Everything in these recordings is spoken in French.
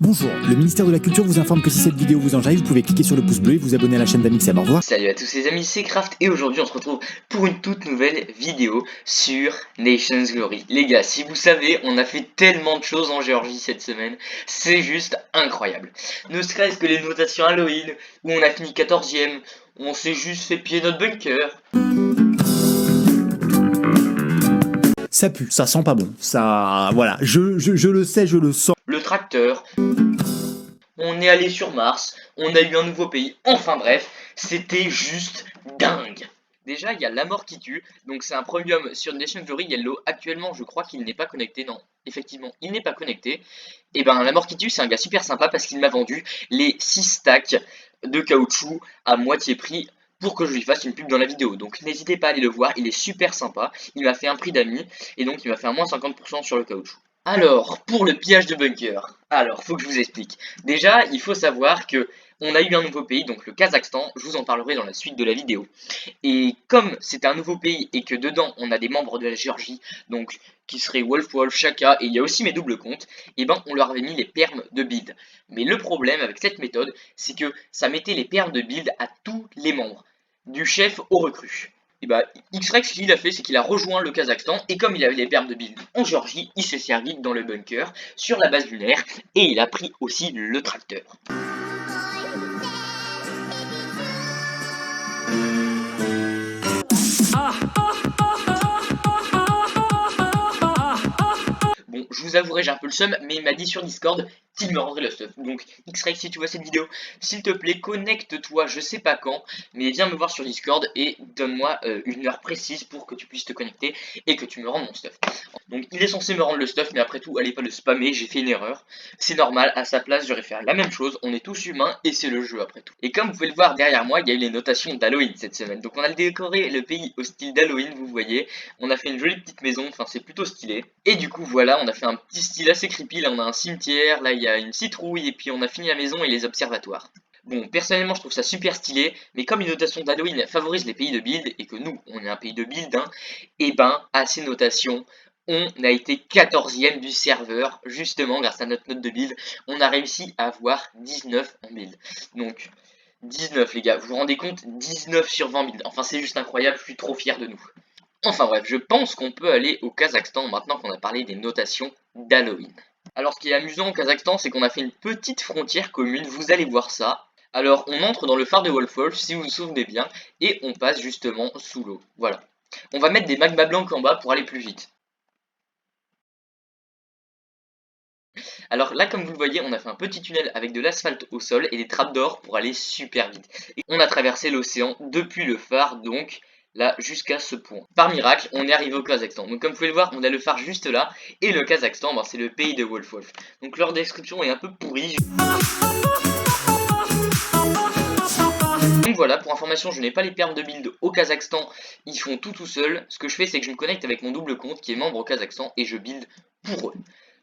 Bonjour, le ministère de la Culture vous informe que si cette vidéo vous enjaille, vous pouvez cliquer sur le pouce bleu et vous abonner à la chaîne d'Amixem. Au revoir. Salut à tous les amis, c'est Craft et aujourd'hui on se retrouve pour une toute nouvelle vidéo sur Nations Glory. Les gars, si vous savez, on a fait tellement de choses en Géorgie cette semaine, c'est juste incroyable. Ne serait-ce que les notations Halloween, où on a fini 14ème, on s'est juste fait piller notre bunker. Ça pue, ça sent pas bon. Ça, voilà, je le sais, je le sens. Le tracteur, on est allé sur Mars, on a eu un nouveau pays, enfin bref, c'était juste dingue. Déjà, il y a La Mort qui tue, donc c'est un premium sur Nation Glory Yellow. Actuellement, je crois qu'il n'est pas connecté, non, effectivement, il n'est pas connecté. Et ben, La Mort qui tue, c'est un gars super sympa parce qu'il m'a vendu les 6 stacks de caoutchouc à moitié prix pour que je lui fasse une pub dans la vidéo. Donc n'hésitez pas à aller le voir, il est super sympa, il m'a fait un prix d'amis, et donc il m'a fait un moins 50% sur le caoutchouc. Alors, pour le pillage de bunker, alors, faut que je vous explique. Déjà, il faut savoir que on a eu un nouveau pays, donc le Kazakhstan, je vous en parlerai dans la suite de la vidéo. Et comme c'est un nouveau pays et que dedans on a des membres de la Géorgie, donc qui seraient Wolf Wolf, Shaka, et il y a aussi mes doubles comptes, et ben on leur avait mis les permes de build. Mais le problème avec cette méthode, c'est que ça mettait les permes de build à tous les membres, du chef au recrue. Et bah X-Rex, ce qu'il a fait, c'est qu'il a rejoint le Kazakhstan, et comme il avait les permes de build en Géorgie, il s'est servi dans le bunker, sur la base lunaire, et il a pris aussi le tracteur. Bon, je vous avouerai, j'ai un peu le seum, mais il m'a dit sur Discord qu'il me rendrait le stuff. Donc, X-Ray, si tu vois cette vidéo, s'il te plaît, connecte-toi, je sais pas quand, mais viens me voir sur Discord et donne-moi une heure précise pour que tu puisses te connecter et que tu me rendes mon stuff. Donc, il est censé me rendre le stuff, mais après tout, allez pas le spammer, j'ai fait une erreur. C'est normal, à sa place, j'aurais fait la même chose, on est tous humains et c'est le jeu après tout. Et comme vous pouvez le voir derrière moi, il y a eu les notations d'Halloween cette semaine. Donc, on a décoré le pays au style d'Halloween, vous voyez. On a fait une jolie petite maison, enfin, c'est plutôt stylé. Et du coup, voilà, on a fait un petit style assez creepy. Là, on a un cimetière, là, il y a une citrouille, et puis on a fini la maison et les observatoires. Bon, personnellement, je trouve ça super stylé, mais comme les notations d'Halloween favorisent les pays de build, et que nous, on est un pays de build, hein, et ben, à ces notations, on a été 14ème du serveur, justement, grâce à notre note de build, on a réussi à avoir 19 en build. Donc, 19 les gars, vous vous rendez compte, 19 sur 20 build, enfin c'est juste incroyable, je suis trop fier de nous. Enfin bref, je pense qu'on peut aller au Kazakhstan maintenant qu'on a parlé des notations d'Halloween. Alors ce qui est amusant au Kazakhstan, c'est qu'on a fait une petite frontière commune, vous allez voir ça. Alors on entre dans le phare de Wolf Wolf, si vous vous souvenez bien, et on passe justement sous l'eau. Voilà. On va mettre des magmas blancs en bas pour aller plus vite. Alors là, comme vous le voyez, on a fait un petit tunnel avec de l'asphalte au sol et des trappes d'or pour aller super vite. Et on a traversé l'océan depuis le phare, donc là jusqu'à ce point. Par miracle, on est arrivé au Kazakhstan. Donc comme vous pouvez le voir, on a le phare juste là, et le Kazakhstan, ben, c'est le pays de Wolf Wolf. Donc leur description est un peu pourrie. Donc voilà, pour information, je n'ai pas les permes de build au Kazakhstan, ils font tout seul. Ce que je fais, c'est que je me connecte avec mon double compte qui est membre au Kazakhstan et je build pour eux.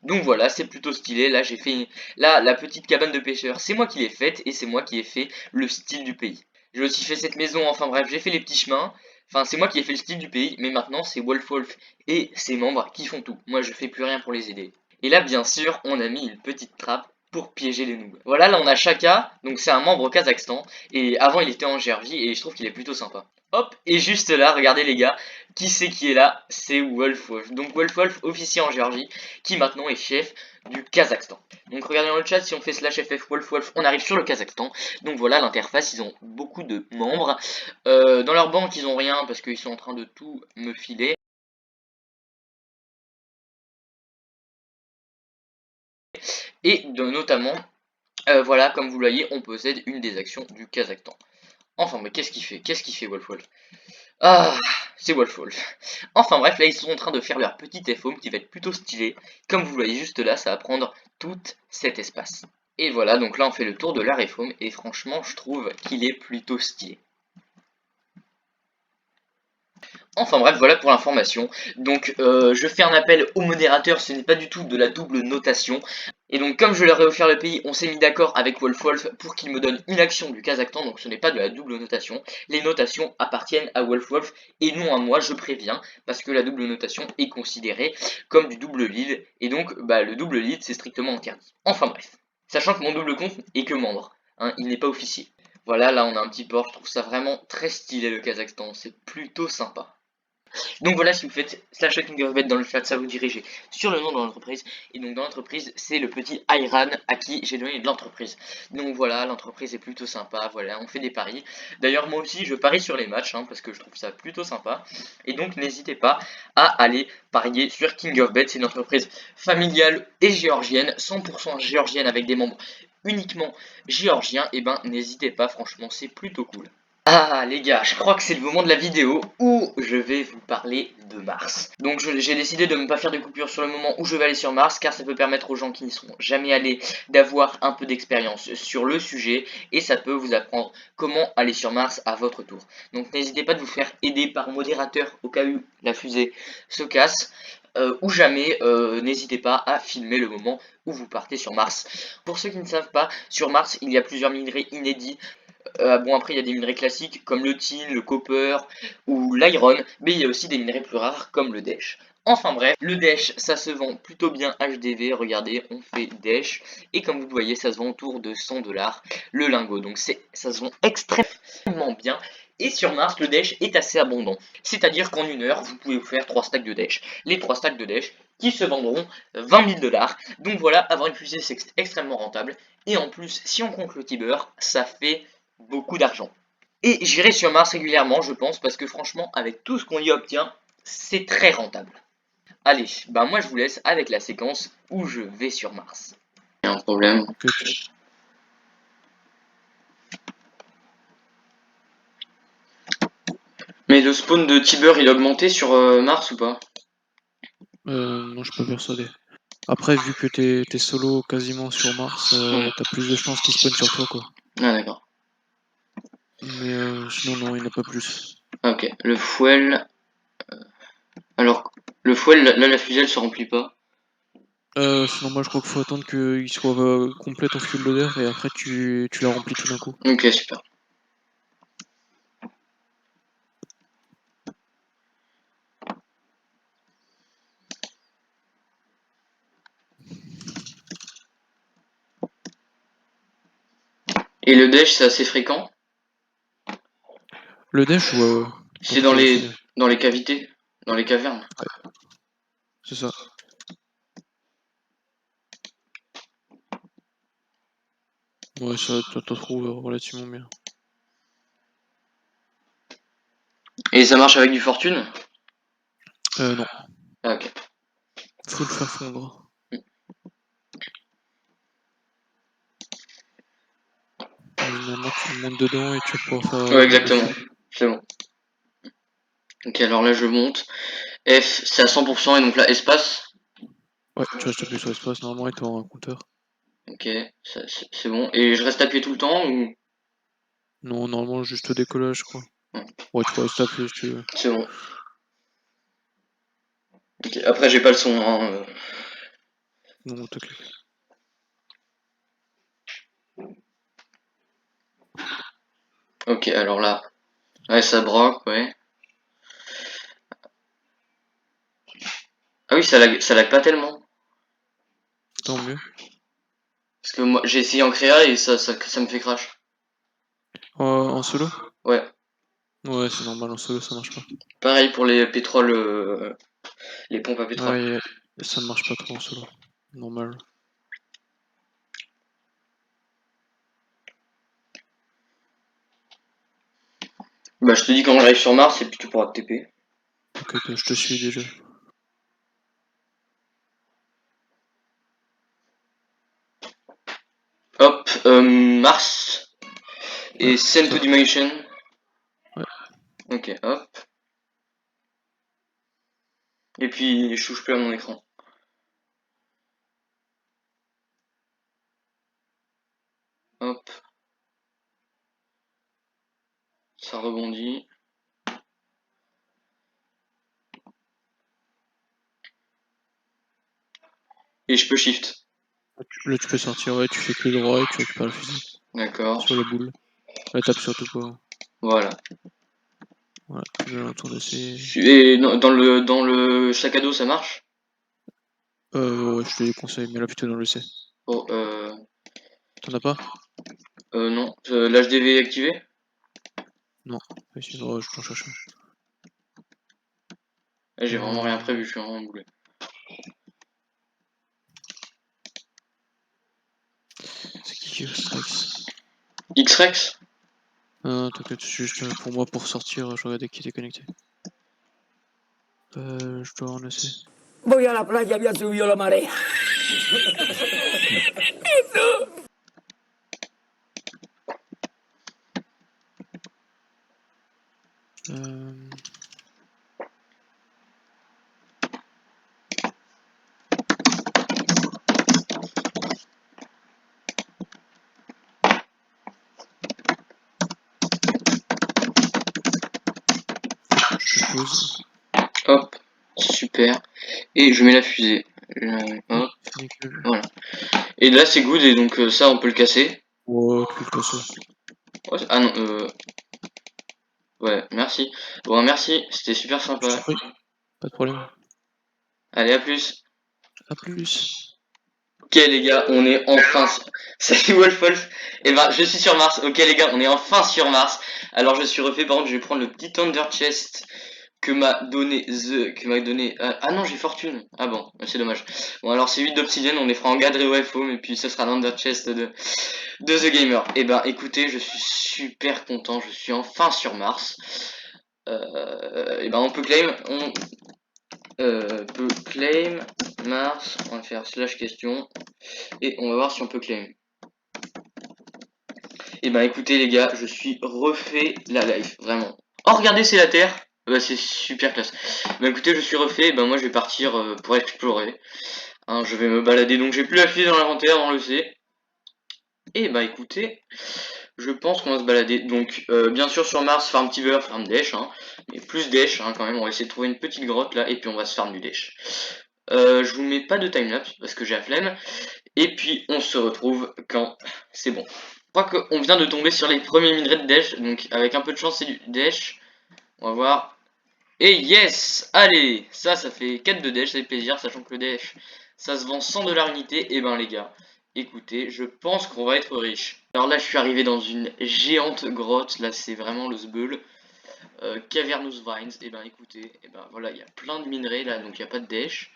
Donc voilà, c'est plutôt stylé. Là, j'ai fait la petite cabane de pêcheurs, c'est moi qui l'ai faite et c'est moi qui ai fait le style du pays. J'ai aussi fait cette maison, enfin bref, j'ai fait les petits chemins. Enfin, c'est moi qui ai fait le style du pays, mais maintenant, c'est Wolf Wolf et ses membres qui font tout. Moi, je fais plus rien pour les aider. Et là, bien sûr, on a mis une petite trappe pour piéger les noobs. Voilà, là, on a Shaka, donc c'est un membre au Kazakhstan. Et avant, il était en Géorgie et je trouve qu'il est plutôt sympa. Hop, et juste là, regardez les gars, qui c'est qui est là? C'est Wolf Wolf. Donc Wolf Wolf, officier en Géorgie, qui maintenant est chef du Kazakhstan. Donc regardez dans le chat, si on fait /FF Wolf Wolf, on arrive sur le Kazakhstan. Donc voilà, l'interface, ils ont beaucoup de membres. Dans leur banque, ils ont rien parce qu'ils sont en train de tout me filer. Et notamment, voilà, comme vous le voyez, on possède une des actions du Kazakhstan. Enfin, mais qu'est-ce qu'il fait? Qu'est-ce qu'il fait Wolf Wolf? Ah, c'est Wolf Wolf. Enfin bref, là ils sont en train de faire leur petit F-Home qui va être plutôt stylé. Comme vous le voyez juste là, ça va prendre tout cet espace. Et voilà, donc là on fait le tour de leur F-Home et franchement je trouve qu'il est plutôt stylé. Enfin bref, voilà pour l'information. Donc je fais un appel au modérateur, ce n'est pas du tout de la double notation. Et donc comme je leur ai offert le pays, on s'est mis d'accord avec Wolf Wolf pour qu'il me donne une action du Kazakhstan, donc ce n'est pas de la double notation. Les notations appartiennent à Wolf Wolf et non à moi, je préviens, parce que la double notation est considérée comme du double lead, et donc bah, le double lead c'est strictement interdit. Enfin bref. Sachant que mon double compte est que membre, hein, il n'est pas officier. Voilà, là on a un petit port, je trouve ça vraiment très stylé le Kazakhstan, c'est plutôt sympa. Donc voilà, si vous faites slash KingofBet dans le chat, ça vous dirige sur le nom de l'entreprise. Et donc dans l'entreprise, c'est le petit Iran à qui j'ai donné de l'entreprise. Donc voilà, l'entreprise est plutôt sympa, voilà, on fait des paris. D'ailleurs moi aussi je parie sur les matchs, hein, parce que je trouve ça plutôt sympa. Et donc n'hésitez pas à aller parier sur KingofBet, c'est une entreprise familiale et géorgienne, 100% géorgienne avec des membres uniquement géorgiens. Et ben n'hésitez pas, franchement c'est plutôt cool. Ah les gars, je crois que c'est le moment de la vidéo où je vais vous parler de Mars. Donc j'ai décidé de ne pas faire de coupure sur le moment où je vais aller sur Mars, car ça peut permettre aux gens qui n'y seront jamais allés d'avoir un peu d'expérience sur le sujet, et ça peut vous apprendre comment aller sur Mars à votre tour. Donc n'hésitez pas de vous faire aider par modérateur au cas où la fusée se casse. Ou jamais, n'hésitez pas à filmer le moment où vous partez sur Mars. Pour ceux qui ne savent pas, sur Mars il y a plusieurs minerais inédits. Bon, après il y a des minerais classiques comme le tin, le copper ou l'iron, mais il y a aussi des minerais plus rares comme le dash. Enfin bref, le dash ça se vend plutôt bien HDV, regardez, on fait dash, et comme vous le voyez ça se vend autour de 100$ le lingot, donc ça se vend extrêmement bien. Et sur Mars, le dash est assez abondant, c'est-à-dire qu'en une heure, vous pouvez vous faire 3 stacks de dash. Les 3 stacks de dash qui se vendront 20 000$, donc voilà, avoir une fusée c'est extrêmement rentable, et en plus, si on compte le Tiber, ça fait beaucoup d'argent. Et j'irai sur Mars régulièrement, je pense, parce que franchement, avec tout ce qu'on y obtient, c'est très rentable. Allez, bah moi je vous laisse avec la séquence où je vais sur Mars. Il y a un problème. Mais le spawn de Tiber, il a augmenté sur Mars ou pas? Non, je suis pas persuadé. Après, vu que t'es solo quasiment sur Mars, t'as plus de chances qu'il spawn sur toi, quoi. Ah d'accord. Mais sinon, non, il n'y en a pas plus. Ok, le fuel... Alors, le fuel, là la fusée elle se remplit pas. C'est normal, je crois qu'il faut attendre qu'il soit complet ton fuel loader et après tu la remplis tout d'un coup. Ok, super. Et le dash, c'est assez fréquent? Le dash, ouais, C'est comme pour le fil. dans les cavités, dans les cavernes. Ouais, c'est ça. Ouais, ça, t'en trouves relativement bien. Et ça marche avec du fortune? Non, Ah, ok. faut le faire fondre. Généralement, tu montes dedans et tu vas pouvoir faire Ouais, le exactement. fil. C'est bon. Ok, alors là je monte. F, c'est à 100% et donc là espace. Ouais, tu restes appuyé sur espace normalement et t'auras un compteur. Ok, c'est bon. Et je reste appuyé tout le temps ou... Non, normalement, juste au décollage, je crois. Ouais, tu peux rester appuyé si tu veux. C'est bon. Ok, après j'ai pas le son, hein. Non, t'inquiète. Ok, alors là. Ouais, ça broque, ouais. Ah oui, ça lag pas tellement. Tant mieux. Parce que moi j'ai essayé en créa et ça me fait crash. En solo? Ouais. Ouais, c'est normal, en solo ça marche pas. Pareil pour les pétroles, les pompes à pétrole. Ouais, ça ne marche pas trop en solo. Normal. Bah je te dis quand j'arrive sur Mars et puis tu pourras te TP. Ok, je te suis déjà. Hop, Mars Ouais, et c'est Send to ça. Dimension. Ouais. Ok, hop. Et puis je touche plus à mon écran. Hop, ça rebondit. Et je peux shift. Là, tu peux sortir, ouais, tu fais clic droit et tu récupères le fusil. D'accord. Sur la boule. Là, tape surtout pas. Voilà. Voilà, tu mets un tour d'essai. Et dans le sac à dos, ça marche? Ouais, je te déconseille, mais là plutôt dans le C. Oh, T'en as pas? Non. L'HDV est activé? Oui, sinon, je t'en cherche un. J'ai vraiment rien prévu, je suis vraiment boulé. C'est qui X-Rex? X-Rex? T'inquiète, c'est juste pour moi pour sortir, je regardais qui était connecté. Je dois en essayer. Voy a la playa, había subido la marea. Je pose. Hop, super. Et je mets la fusée. Hop, Nickel. voilà. Et là c'est good et donc ça on peut le casser. Oh, tu le casses. Ouais, ah non, ouais, merci. Bon, merci, c'était super Je t'en sympa. prie. Pas de problème. Allez, à plus. A plus. Ok les gars, on est enfin sur... Salut Wolf. Et ben je suis sur Mars. Ok les gars, on est enfin sur Mars. Alors je suis refait, par contre je vais prendre le petit Thunder Chest que m'a donné ah non, j'ai fortune. Ah bon, c'est dommage. Bon alors c'est 8 d'obsidienne, on les fera en gadre et WFO, et puis ce sera l'Under Chest de The Gamer. Et ben écoutez, je suis super content, je suis enfin sur Mars. Et ben on peut claim, peut claim Mars, on va faire slash question. Et on va voir si on peut claim. Et ben écoutez les gars, je suis refait la life, vraiment. Oh regardez, c'est la Terre. Bah c'est super classe. Bah écoutez, je suis refait, et ben moi je vais partir pour explorer. Hein, je vais me balader, donc j'ai plus la fusée dans l'inventaire, on le sait. Et bah écoutez, je pense qu'on va se balader. Donc bien sûr sur Mars, farm Tiber, farm Dash, hein, mais plus Dash hein, quand même. On va essayer de trouver une petite grotte là, et puis on va se farm du Dash. Je vous mets pas de timelapse parce que j'ai la flemme. Et puis on se retrouve quand c'est bon. Je crois qu'on vient de tomber sur les premiers minerais de Dash, donc avec un peu de chance c'est du Dash. On va voir. Et yes! Allez! Ça fait 4 de Dash, ça fait plaisir, sachant que le Dash, ça se vend 100$ unité. Et ben les gars, écoutez, je pense qu'on va être riche. Alors là je suis arrivé dans une géante grotte, là c'est vraiment le sbeul. Cavernous Vines, et ben écoutez, et ben voilà, il y a plein de minerais là, donc il n'y a pas de Dash.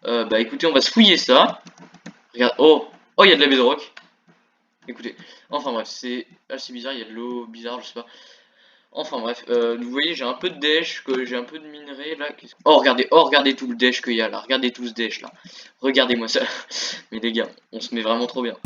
Bah écoutez, on va se fouiller ça. Regarde, oh! Oh, il y a de la bedrock. Écoutez, enfin bref, c'est assez bizarre, il y a de l'eau bizarre, je sais pas. Enfin bref, vous voyez, j'ai un peu de dash, j'ai un peu de minerai là. Oh regardez tout le dash qu'il y a là, regardez tout ce dash là. Regardez-moi ça. Mais les gars, on se met vraiment trop bien.